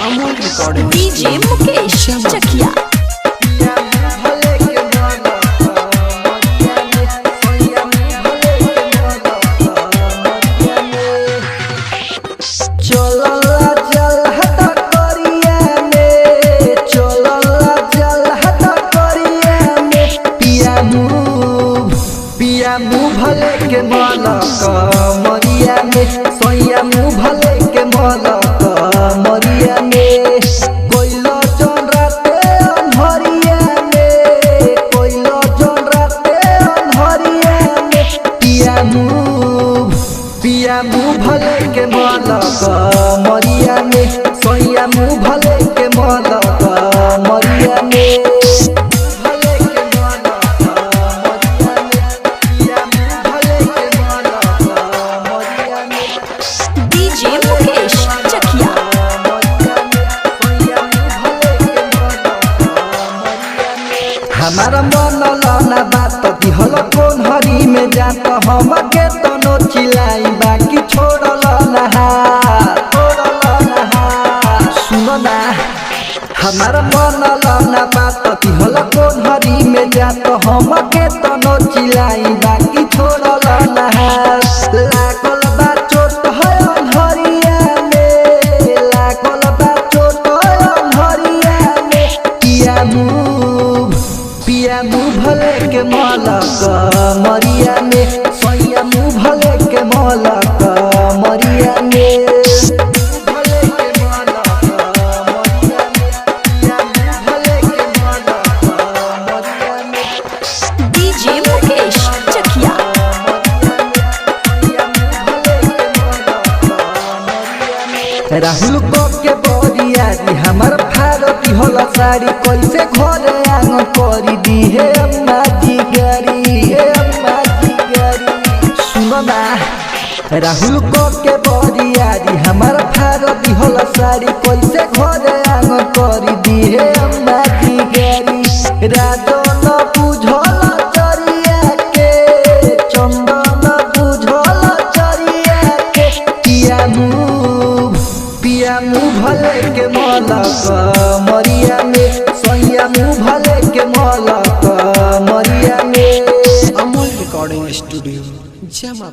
Amol recording DJ Mukesh Chakiya. भले के मलक मरिया में सोया मुँह भले के मलक मरिया में कोइलो जन राते अन्हरिया में कोइलो जन राते अन्हरिया में पिया मुँह भले के मलक मरिया में सोया मुँह भले के मलक मरिया में हमारा मन लाना बात दिहल कौन हरी में जात हम के तनो चिलाई बाकी छोड़ल नहा सुनो ना हमारा मन लाना बात दिहल कौन हरी में जात हम के तनो चिलाई बाकी छोड़ल नहा लागल बा चोट है अन्हरिया में लागल बा चोट है अन्हरिया में पिया मुँह भले के मलक मरिया में सोया मुँह भले के मलक मरिया में भले के मलक मरिया में पिया मुँह भले के मलक मरिया में डीजे मुकेश चकिया। राहुल को के बोरिया हमार भारती होला साड़ी कैसे घरे आंगन करी दी है अम्मा जी गारी सुनो ना राहुल को के बोरिया हमार भारती होला साड़ी कैसे घरे आंगन करी दी है अम्मा जी गारी राजो न बुझल चरिया के चंदन बुझल चरिया के पिया मुँह भले के मलक मरिया में सोया मुँह भले के मलक मरिया में अमोल रिकॉर्डिंग स्टूडियो जमा।